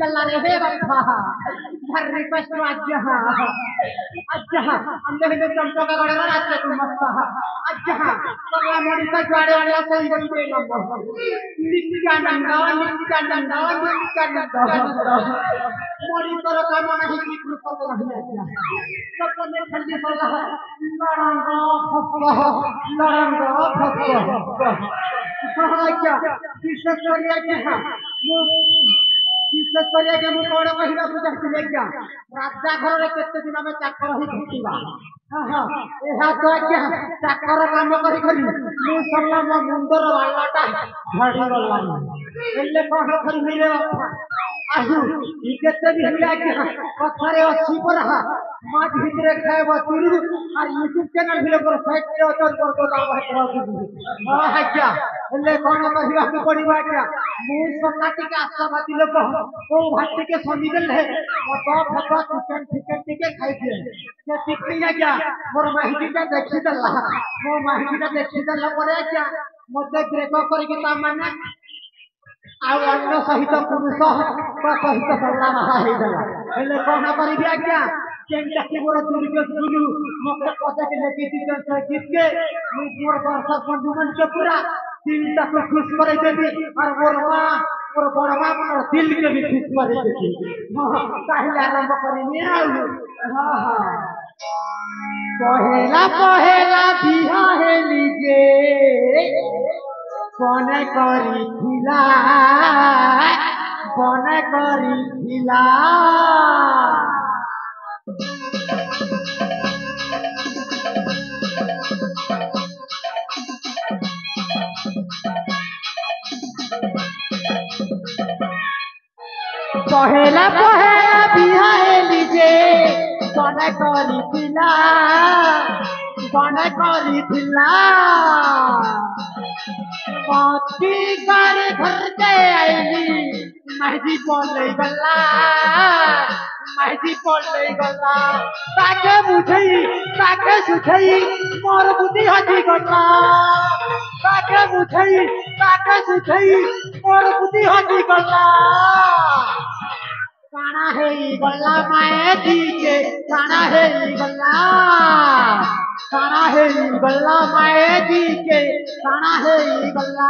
galla re he bappa her request to ajja ande hinde champaka gadara ratre tumasta ajja parla modisa jwade wala koi gande nambo nityananda modi toro kama nahi ki krupal nahi ajja sapne khandi pala laranga phappa ajja विशेष करिया के हां विशेष करिया के मु कोन कहिबा को चाहथिले क्या राजा घर रे केते दिन में चाकर ही घुटिबा हां हां एहा तो क्या चाकर काम करी करी मु सल्ला मो मुंडर वालाटा झड़ी गला एले कोन करी मिले बापा आयु ई केते भी हिला के कथारे अछि परहा माछ भितरे खाए बतुरु और यूट्यूब चैनल भी लोग साइट रे अचल कर को दाव हेतरा हां हज्जा एले कोन कहिबा को पड़िबा क्या मु सल्लाटी के आशावादी लोग ओ भाटी के समीदल है मत फटा चिकन चिकन के खाइ दिए के टिकली क्या मोर माहिती का देखि दला मो माहिती का देखि दला परे क्या मते ब्रेक करि के ता माने आ अन्य सहित पुरुष का सहित सल्ला महा हे दला एले कोन करि दिया क्या केंटा के मोर दुर्ग सुनु मके पता के लेके तीन से जीत के मु मोर वर्षा बंधुमन के पूरा दिल तक खुश करे देती और मोर बड़ मां मोर दिल के भी खुश करे देती हां काहे आरंभ करिनी आउ हां हां पहेला बिहा हे लीजे कोने करी थिला पहेला बिहा हे लीजे कोने करी थिला मोती कर घर के आईली महजी बोले गल्ला ताके सुझई मोर बुद्धि हजी गल्ला ताके सुझई मोर बुद्धि हजी गल्ला काना है गल्ला माए दी के काना है गल्ला माए दी के काना है गल्ला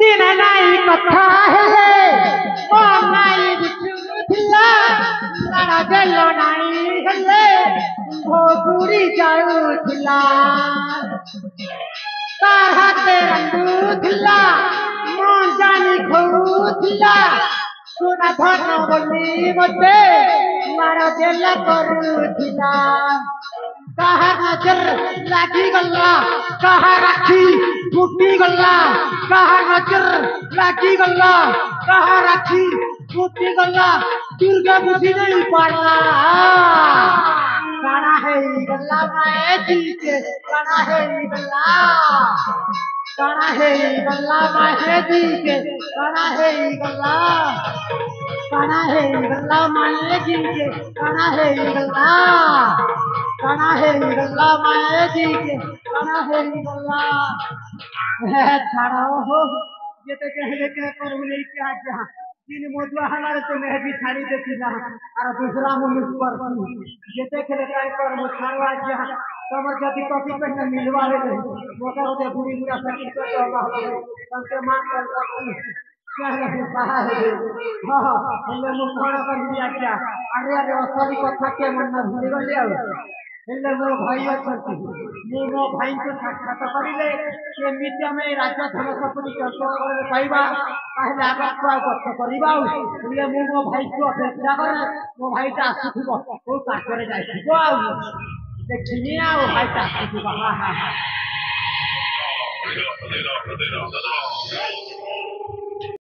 दिन नाई कथा है नाई बिछुथिला लड़ा देलो नाई हेले भोगुरी जाउथिला तार हाथे रंदुथिला मन जानी खौथिला सोना धन बोली मते मारा देला करुथिला कहा नजर लागी गल्ला कहा राखी फूटी गल्ला कहा नजर लागी गल्ला कहा राखी फूटी गल्ला दुर्गा बुझी नहीं पाला काना है गल्ला माए जी के काना है गल्ला माए जी के काना है गल्ला माए जी के काना है गल्ला माए जी के काना है गल्ला छाड़ो हो जेते कहले के करबले क्या जहां तीन मोदवा हमारे तो मेहदी छाड़ी देती ना और दूसरा मुल्क पर जेते कहले काय कर मो छाड़वा जहां तमर जदी कॉपी पे न मिलवा ले मोटा होते पूरी पूरा सकित तो होगा संके मान कर कहले से सहा है हां हल्ले मु कोण कर दिया क्या अरे असली कथा के मन न भूल गले ହେଲେ ମୋ ଭାଇ ଅଛନ୍ତି ମୁଁ ମୋ ଭାଇଙ୍କୁ ସାକ୍ଷାତ କରିଲେ କେମିତି ଆମେ ଏ ରାଜ୍ୟ ଧନ ସମ୍ପତ୍ତି ଚଞ୍ଚଳରେ ପାଇବା ତାହେଲେ ଆଗକୁ ଆଉ ଗଛ କରିବା ଆଉ ହେଲେ ମୁଁ ମୋ ଭାଇକୁ ଅପେକ୍ଷା କରେ ମୋ ଭାଇଟା ଆସୁଥିବ କୋଉ କାଠରେ ଯାଇଥିବ ଆଉ ଦେଖିନି ଆଉ ଭାଇଟା ଆସୁଥିବ।